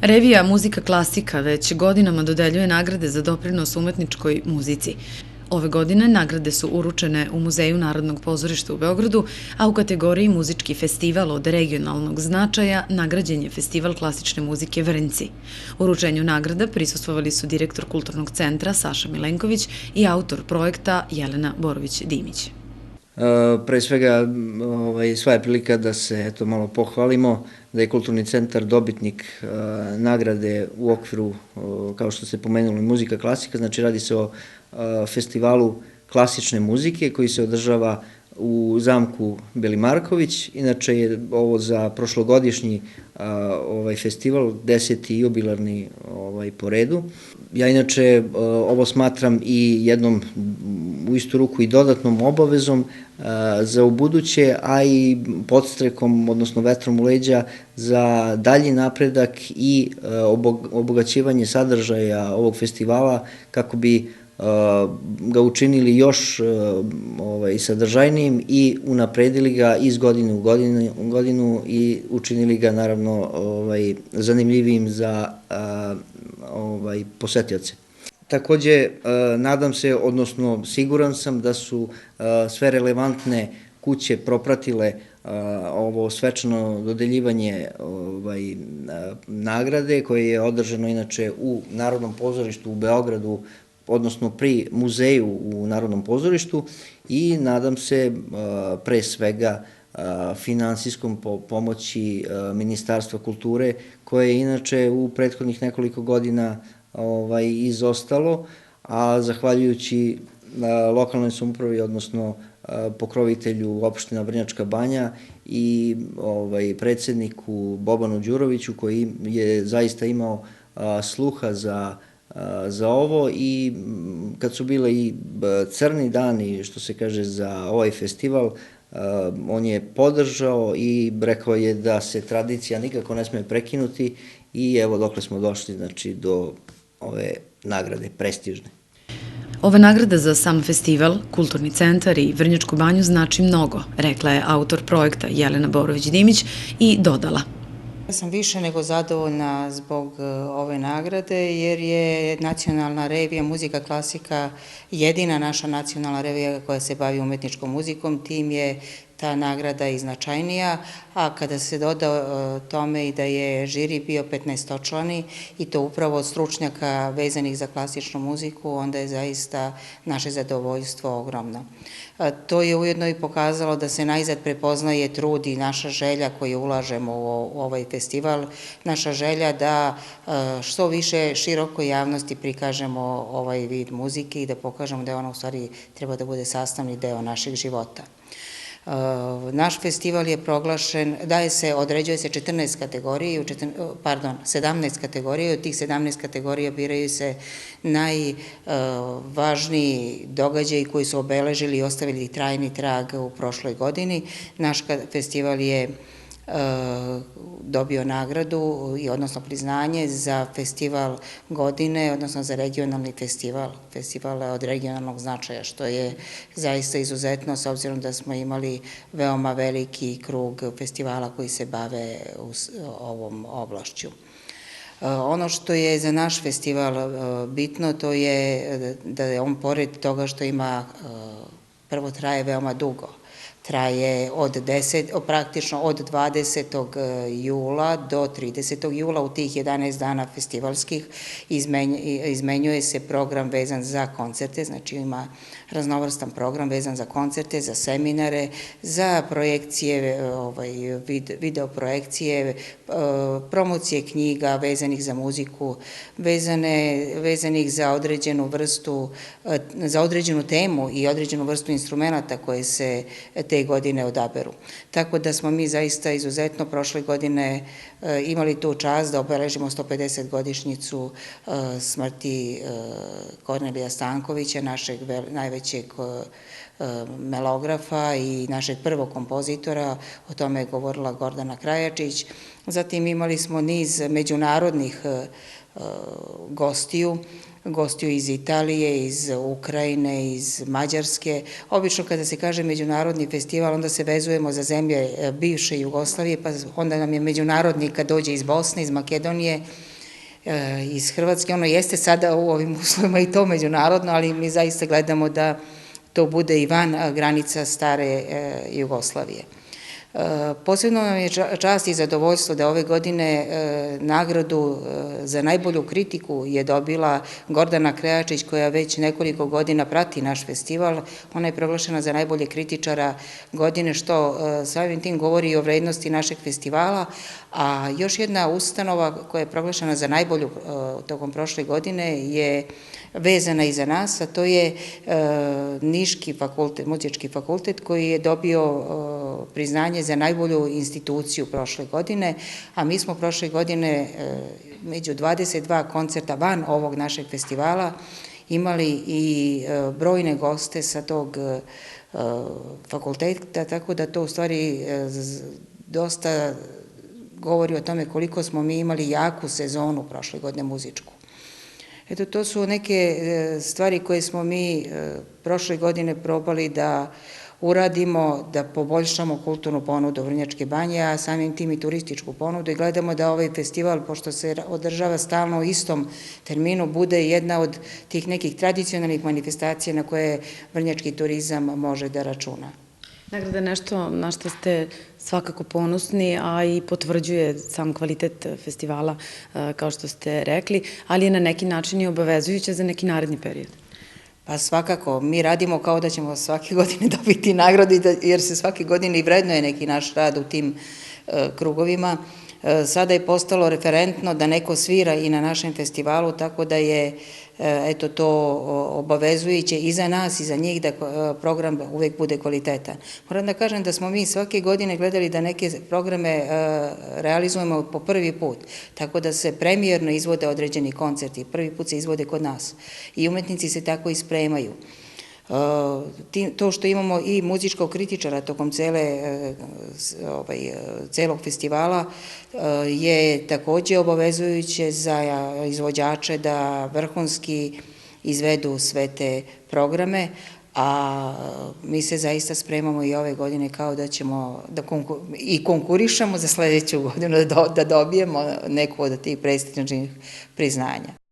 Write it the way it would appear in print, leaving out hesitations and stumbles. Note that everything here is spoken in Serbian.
Revija Muzika klasika već godinama dodeljuje nagrade za doprinos umetničkoj muzici. Ove godine nagrade su uručene u Muzeju Narodnog pozorišta u Beogradu, a u kategoriji Muzički festival od regionalnog značaja nagrađen je Festival klasične muzike Vrnjci. Uručenju nagrada prisustvovali su direktor Kulturnog centra Saša Milenković i autor projekta Jelena Borović-Dimić. Pre svega, sva je prilika da se malo pohvalimo, da je Kulturni centar dobitnik nagrade u okviru, kao što ste pomenuli, Muzika klasika, znači radi se o festivalu klasične muzike koji se održava u zamku Beli Marković. Inače je ovo za prošlogodišnji festival, 10. jubilarni po redu. Ja inače ovo smatram i jednom u istu ruku i dodatnom obavezom za ubuduće, a i podstrekom, odnosno vetrom u leđa za dalji napredak i obogaćivanje sadržaja ovog festivala kako bi ga učinili još sadržajnijim i unapredili ga iz godine u godinu i učinili ga naravno zanimljivijim za posetioce. Takođe, nadam se, odnosno siguran sam da su sve relevantne kuće propratile ovo svečano dodeljivanje nagrade koje je održano inače u Narodnom pozorištu u Beogradu, odnosno pri muzeju u Narodnom pozorištu, i nadam se pre svega finansijskom pomoći Ministarstva kulture, koje je inače u prethodnih nekoliko godina izostalo, a zahvaljujući lokalnoj samoupravi, odnosno pokrovitelju opština Vrnjačka Banja i predsedniku Bobanu Đuroviću, koji je zaista imao sluha za ovo, i kad su bile i crni dani, što se kaže, za ovaj festival, on je podržao i rekao je da se tradicija nikako ne sme prekinuti, i evo dokle smo došli, znači, do ove nagrade prestižne. Ova nagrada za sam festival, Kulturni centar i Vrnjačku Banju znači mnogo, rekla je autor projekta Jelena Borović-Dimić i dodala. Ja sam više nego zadovoljna zbog ove nagrade, jer je nacionalna revija Muzika klasika jedina naša nacionalna revija koja se bavi umetničkom muzikom, tim je ta nagrada i značajnija, a kada se doda tome i da je žiri bio 15-člani i to upravo od stručnjaka vezanih za klasičnu muziku, onda je zaista naše zadovoljstvo ogromno. To je ujedno i pokazalo da se najzad prepoznaje trud i naša želja koju ulažemo u ovaj festival, naša želja da što više širokoj javnosti prikažemo ovaj vid muzike i da pokažemo da je ona u stvari treba da bude sastavni deo naših života. Naš festival je proglašen, određuje se 17 kategorija, i od tih 17 kategorija biraju se najvažniji događaji koji su obeležili i ostavili trajni trag u prošloj godini. Naš festival je dobio nagradu, odnosno priznanje za festival godine, odnosno za regionalni festival od regionalnog značaja, što je zaista izuzetno, s obzirom da smo imali veoma veliki krug festivala koji se bave ovom oblašću. Ono što je za naš festival bitno, to je da je on, pored toga što ima, prvo traje veoma dugo, traje praktično od 20. jula do 30. jula, u tih 11 dana festivalskih izmenjuje se program vezan za koncerte, znači ima raznovrstan program vezan za koncerte, za seminare, za projekcije, video projekcije, promocije knjiga vezanih za muziku, vezanih za određenu vrstu, za određenu temu i određenu vrstu instrumenta koje se te godine odaberu. Tako da smo mi zaista izuzetno prošle godine imali tu čast da obeležimo 150 godišnjicu smrti Kornelija Stankovića, našeg najvećeg melografa i našeg prvog kompozitora, o tome je govorila Gordana Krajačić. Zatim imali smo niz međunarodnih gostiju, gostiju iz Italije, iz Ukrajine, iz Mađarske. Obično kada se kaže međunarodni festival, onda se vezujemo za zemlje bivše Jugoslavije, pa onda nam je međunarodni kad dođe iz Bosne, iz Makedonije, iz Hrvatske. Ono jeste sada u ovim uslovima i to međunarodno, ali mi zaista gledamo da to bude i van granica stare Jugoslavije. Posebno nam je čast i zadovoljstvo da ove godine nagradu za najbolju kritiku je dobila Gordana Krejačić, koja već nekoliko godina prati naš festival. Ona je proglašena za najbolje kritičara godine, što samim tim govori i o vrednosti našeg festivala, a još jedna ustanova koja je proglašena za najbolju tokom prošle godine je vezana i za nas, a to je Niški fakultet, muzički fakultet, koji je dobio priznanje za najbolju instituciju prošle godine, a mi smo prošle godine među 22 koncerta van ovog našeg festivala imali i brojne goste sa tog fakulteta, tako da to u stvari dosta govori o tome koliko smo mi imali jaku sezonu prošle godine muzičku. Eto, to su neke stvari koje smo mi prošle godine probali da uradimo, da poboljšamo kulturnu ponudu Vrnjačke Banje, a samim tim i turističku ponudu, i gledamo da ovaj festival, pošto se održava stalno u istom terminu, bude jedna od tih nekih tradicionalnih manifestacija na koje vrnjački turizam može da računa. Nagrada je nešto na što ste svakako ponosni, a i potvrđuje sam kvalitet festivala, kao što ste rekli, ali je na neki način i obavezujuće za neki naredni period. Pa svakako, mi radimo kao da ćemo svake godine dobiti nagradu, jer se svake godine i vrednuje neki naš rad u tim krugovima. Sada je postalo referentno da neko svira i na našem festivalu, tako da je eto to obavezujuće i za nas i za njih da program uvek bude kvalitetan. Moram da kažem da smo mi svake godine gledali da neke programe realizujemo po prvi put, tako da se premijerno izvode određeni koncerti, prvi put se izvode kod nas i umetnici se tako i spremaju. To što imamo i muzičkog kritičara tokom celog festivala je takođe obavezujuće za izvođače da vrhunski izvedu sve te programe, a mi se zaista spremamo i ove godine kao da ćemo i konkurišemo za sledeću godinu da dobijemo neku od tih prestižnih priznanja.